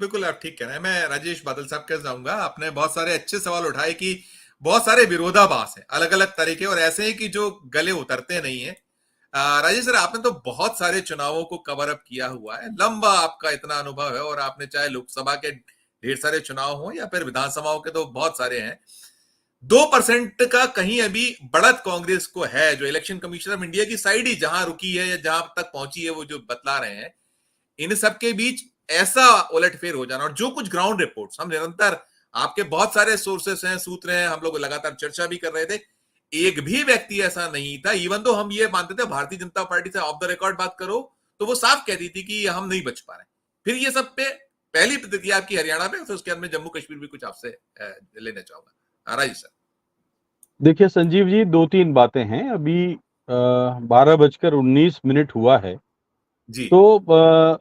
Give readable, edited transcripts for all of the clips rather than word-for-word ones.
बिल्कुल आप ठीक कह रहे हैं। मैं राजेश बादल साहब के जाऊंगा। आपने बहुत सारे अच्छे सवाल उठाए कि बहुत सारे विरोधाभास है अलग अलग तरह के, और ऐसे ही कि जो गले उतरते नहीं है। राजेश सर, आपने तो बहुत सारे चुनावों को कवर अप किया हुआ है, लंबा आपका इतना अनुभव है, और आपने चाहे लोकसभा के ढेर सारे चुनाव हो या फिर विधानसभाओं के तो बहुत सारे हैं। 2% का कहीं अभी बढ़त कांग्रेस को है, जो इलेक्शन कमीशन ऑफ इंडिया की साइड ही जहां रुकी है या जहां तक पहुंची है वो जो बतला रहे हैं, इन सब के बीच ऐसा उलटफेर हो जाना, और जो कुछ ग्राउंड रिपोर्ट्स हम निरंतर, आपके बहुत सारे सोर्सेस हैं, सूत्र हैं, हम लोग लगातार चर्चा भी कर रहे थे, एक भी व्यक्ति ऐसा नहीं था, इवन तो हम ये मानते थे भारतीय जनता पार्टी से ऑफ द रिकॉर्ड बात करो तो वो साफ कहती थी कि हम नहीं बच पा रहे। फिर ये सब पे पहली प्रतिक्रिया आपकी हरियाणा पे, तो उसके बाद में जम्मू कश्मीर भी कुछ आपसे लेना चाहूंगा। राजीव सर। देखिए संजीव जी, दो तीन बातें हैं। अभी 12:19 हुआ है, जी। तो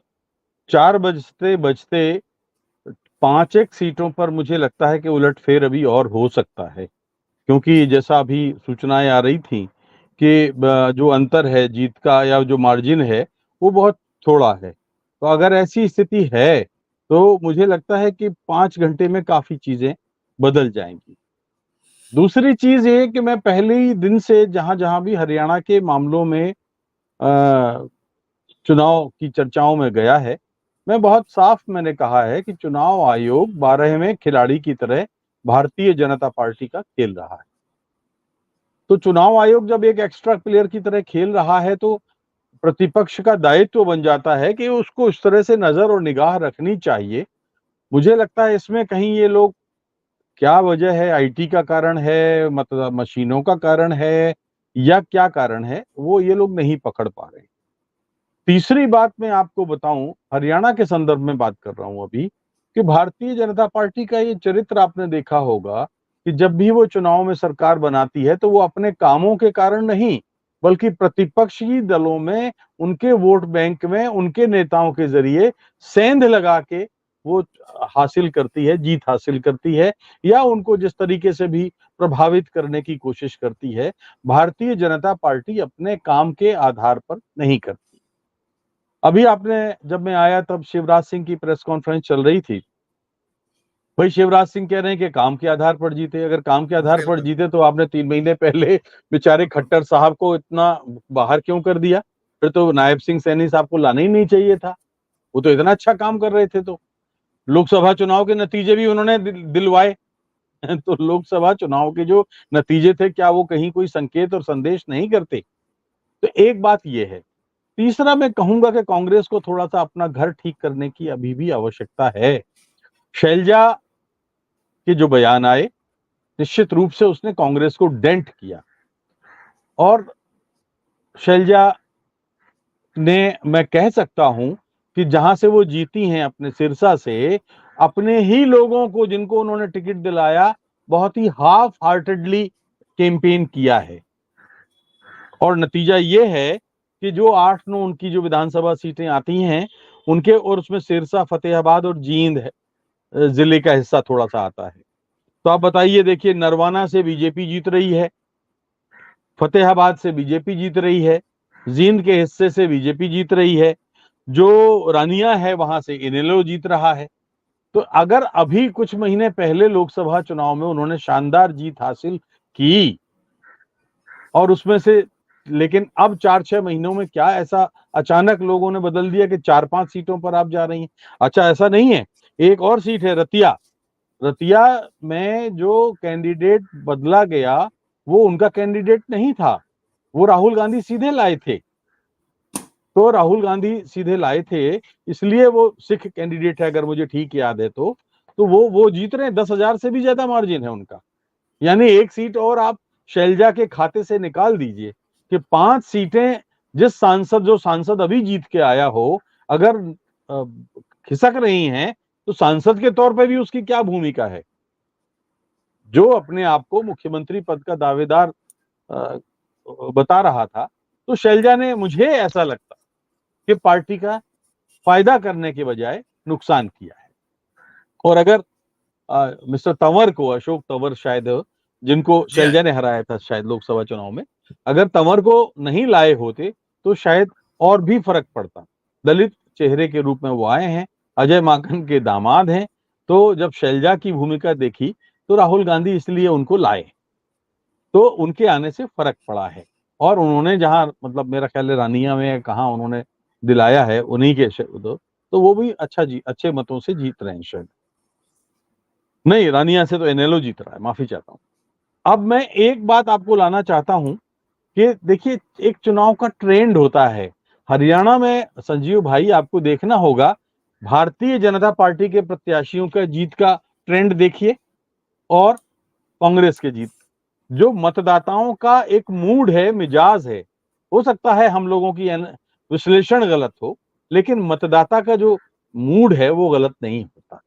4 बजते बजते 5 एक सीटों पर मुझे लगता है कि उलटफेर अभी और हो सकता है, क्योंकि जैसा अभी सूचनाएं आ रही थी कि जो अंतर है जीत का या जो मार्जिन है वो बहुत थोड़ा है। तो अगर ऐसी स्थिति है तो मुझे लगता है कि 5 घंटे में काफी चीजें बदल जाएंगी। दूसरी चीज ये कि मैं पहले ही दिन से जहां जहां भी हरियाणा के मामलों में चुनाव की चर्चाओं में गया है, मैं बहुत साफ मैंने कहा है कि चुनाव आयोग 12वें खिलाड़ी की तरह भारतीय जनता पार्टी का खेल रहा है। तो चुनाव आयोग जब एक एक्स्ट्रा प्लेयर की तरह खेल रहा है तो प्रतिपक्ष का दायित्व बन जाता है कि उसको इस तरह से नजर और निगाह रखनी चाहिए। मुझे लगता है इसमें कहीं ये लोग, क्या वजह है, आईटी का कारण है, मतलब मशीनों का कारण है, या क्या कारण है, वो ये लोग नहीं पकड़ पा रहे। तीसरी बात मैं आपको बताऊं, हरियाणा के संदर्भ में बात कर रहा हूं अभी, कि भारतीय जनता पार्टी का ये चरित्र आपने देखा होगा कि जब भी वो चुनाव में सरकार बनाती है तो वो अपने कामों के कारण नहीं, बल्कि प्रतिपक्षी दलों में, उनके वोट बैंक में, उनके नेताओं के जरिए सेंध लगा के वो हासिल करती है, जीत हासिल करती है, या उनको जिस तरीके से भी प्रभावित करने की कोशिश करती है। भारतीय जनता पार्टी अपने काम के आधार पर नहीं करती। अभी आपने, जब मैं आया तब शिवराज सिंह की प्रेस कॉन्फ्रेंस चल रही थी। भाई शिवराज सिंह कह रहे हैं कि काम के आधार पर जीते। अगर काम के आधार पर बिल्कुल। जीते तो आपने 3 महीने पहले बेचारे खट्टर साहब को इतना बाहर क्यों कर दिया? फिर तो नायब सिंह सैनी साहब को लाना ही नहीं चाहिए था। वो तो इतना अच्छा काम कर रहे थे। तो लोकसभा चुनाव के नतीजे भी उन्होंने दिलवाए। तो लोकसभा चुनाव के जो नतीजे थे, क्या वो कहीं कोई संकेत और संदेश नहीं करते? तो एक बात ये है। तीसरा मैं कहूंगा कि कांग्रेस को थोड़ा सा अपना घर ठीक करने की अभी भी आवश्यकता है। शैलजा के जो बयान आए, निश्चित रूप से उसने कांग्रेस को डेंट किया। और शैलजा ने, मैं कह सकता हूं कि जहां से वो जीती हैं अपने सिरसा से, अपने ही लोगों को जिनको उन्होंने टिकट दिलाया, बहुत ही हाफ हार्टेडली कैंपेन किया है। और नतीजा ये है कि जो 8-9 उनकी जो विधानसभा सीटें आती हैं उनके, और उसमें सिरसा, फतेहाबाद और जींद जिले का हिस्सा थोड़ा सा आता है। तो आप बताइए, देखिए नरवाना से बीजेपी जीत रही है, फतेहाबाद से बीजेपी जीत रही है, जींद के हिस्से से बीजेपी जीत रही है, जो रानिया है वहां से इनेलो जीत रहा है। तो अगर अभी कुछ महीने पहले लोकसभा चुनाव में उन्होंने शानदार जीत हासिल की, और उसमें से, लेकिन अब 4-6 महीनों में क्या ऐसा अचानक लोगों ने बदल दिया कि 4-5 सीटों पर आप जा रही हैं? अच्छा, ऐसा नहीं है। एक और सीट है रतिया। रतिया में जो कैंडिडेट बदला गया वो उनका कैंडिडेट नहीं था, वो राहुल गांधी सीधे लाए थे। तो राहुल गांधी सीधे लाए थे, इसलिए वो सिख कैंडिडेट है, अगर मुझे ठीक याद है तो वो जीत रहे हैं। 10,000 से भी ज्यादा मार्जिन है उनका। यानी एक सीट और आप शैलजा के खाते से निकाल दीजिए कि 5 सीटें, जो सांसद अभी जीत के आया हो, अगर खिसक रही हैं तो सांसद के तौर पे भी उसकी क्या भूमिका है? जो अपने आप को मुख्यमंत्री पद का दावेदार बता रहा था। तो शैलजा ने, मुझे ऐसा लगता कि पार्टी का फायदा करने के बजाय नुकसान किया है। और अगर मिस्टर तंवर को, अशोक तंवर शायद, जिनको जी हाँ। शैलजा ने हराया था शायद लोकसभा चुनाव में, अगर तंवर को नहीं लाए होते तो शायद और भी फर्क पड़ता। दलित चेहरे के रूप में वो आए हैं, अजय माकन के दामाद हैं। तो जब शैलजा की भूमिका देखी तो राहुल गांधी इसलिए उनको लाए, तो उनके आने से फर्क पड़ा है। और उन्होंने जहां मतलब मेरा ख्याल है रानिया में कहा उन्होंने दिलाया है उन्हीं के तो वो भी अच्छे मतों से जीत रहे हैं शायद। नहीं, रानिया से तो एनएलओ जीत रहा है, माफी चाहता हूं। अब मैं एक बात आपको लाना चाहता हूं कि देखिए एक चुनाव का ट्रेंड होता है। हरियाणा में संजीव भाई आपको देखना होगा, भारतीय जनता पार्टी के प्रत्याशियों का जीत का ट्रेंड देखिए और कांग्रेस के जीत, जो मतदाताओं का एक मूड है, मिजाज है। हो सकता है हम लोगों की विश्लेषण गलत हो, लेकिन मतदाता का जो मूड है वो गलत नहीं होता।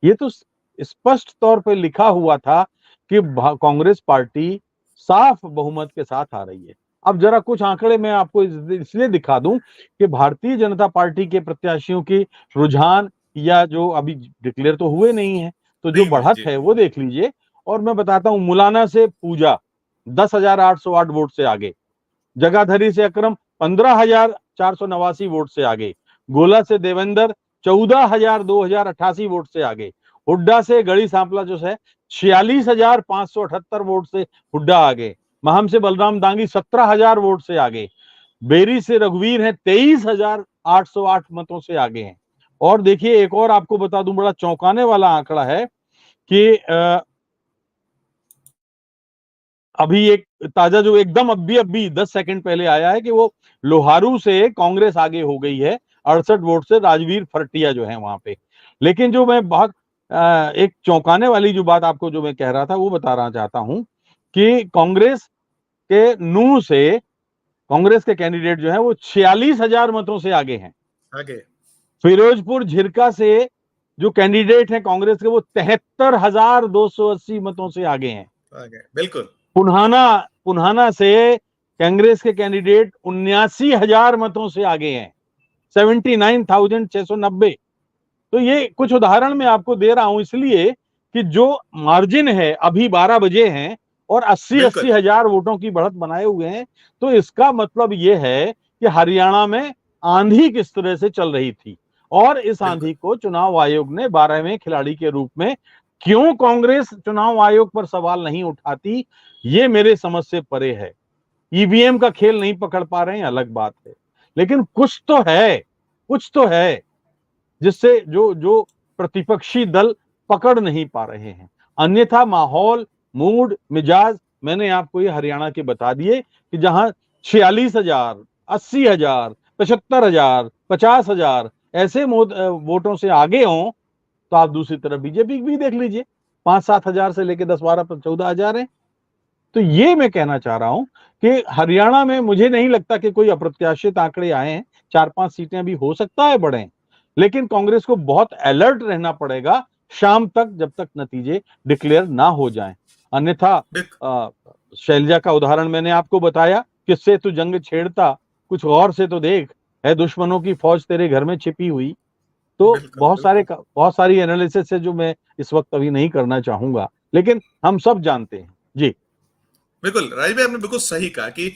ये तो स्पष्ट तौर पर लिखा हुआ था कि कांग्रेस पार्टी साफ बहुमत के साथ आ रही है। अब जरा कुछ आंकड़े मैं आपको इसलिए दिखा दूं कि भारतीय जनता पार्टी के प्रत्याशियों की रुझान या जो अभी डिक्लेयर तो हुए नहीं है, तो जो नहीं हुए बढ़त जी। है वो देख लीजिए। और मैं बताता हूं, मुलाना से पूजा 10,808 वोट से आगे, जगाधरी से अकरम 15,489 वोट से आगे, गोला से देवेंद्र 14,288 वोट से आगे, हुड्डा से गढ़ी सांपला जो है 46,578 वोट से हुड्डा आगे, महम से बलराम दांगी 17,000 वोट से आगे, बेरी से रघुवीर है 23,808 मतों से आगे हैं। और देखिए एक और आपको बता दूं, बड़ा चौंकाने वाला आंकड़ा है कि अभी एक ताजा जो एकदम अभी 10 सेकंड पहले आया है कि वो लोहारू से कांग्रेस आगे हो गई है 68 वोट से, राजवीर फरटिया जो है वहां पे। लेकिन जो मैं बहुत एक चौंकाने वाली जो बात आपको जो मैं कह रहा था वो बताना चाहता हूं कि कांग्रेस के नूह से कांग्रेस के कैंडिडेट जो है वो 46,000 मतों से आगे हैं। आगे फिरोजपुर झिरका से जो कैंडिडेट है कांग्रेस के वो 73,280 मतों से आगे हैं। आगे बिल्कुल। पुन्हाना से कांग्रेस के कैंडिडेट 79,000 मतों से आगे हैं, 79,690। तो ये कुछ उदाहरण मैं आपको दे रहा हूं इसलिए कि जो मार्जिन है, अभी 12 बजे हैं और 80 हजार वोटों की बढ़त बनाए हुए हैं। तो इसका मतलब ये है कि हरियाणा में आंधी किस तरह से चल रही थी, और इस आंधी को चुनाव आयोग ने 12वें खिलाड़ी के रूप में, क्यों कांग्रेस चुनाव आयोग पर सवाल नहीं उठाती, ये मेरे समझ से परे है। ईवीएम का खेल नहीं पकड़ पा रहे हैं अलग बात है, लेकिन कुछ तो है जिससे जो जो प्रतिपक्षी दल पकड़ नहीं पा रहे हैं। अन्यथा माहौल, मूड, मिजाज मैंने आपको ये हरियाणा के बता दिए कि जहां 46,000, 80,000, 75,000, 50,000 ऐसे वोटों से आगे हों, तो आप दूसरी तरफ बीजेपी भी देख लीजिए, 5-7 हजार से लेकर 10-12-14 हजार है। तो ये मैं कहना चाह रहा हूं कि हरियाणा में मुझे नहीं लगता कि कोई अप्रत्याशित आंकड़े आए हैं। 4-5 सीटें भी हो सकता है बढ़े, लेकिन कांग्रेस को बहुत अलर्ट रहना पड़ेगा शाम तक, जब तक नतीजे डिक्लेयर ना हो जाएं। अन्यथा शैलजा का उदाहरण मैंने आपको बताया, किससे तू जंग छेड़ता, कुछ और से तो देख, है दुश्मनों की फौज तेरे घर में छिपी हुई। तो बहुत सारी एनालिसिस है जो मैं इस वक्त अभी नहीं करना चाहूंगा, लेकिन हम सब जानते हैं। जी बिल्कुल, राजीव भाई आपने बिल्कुल सही कहा कि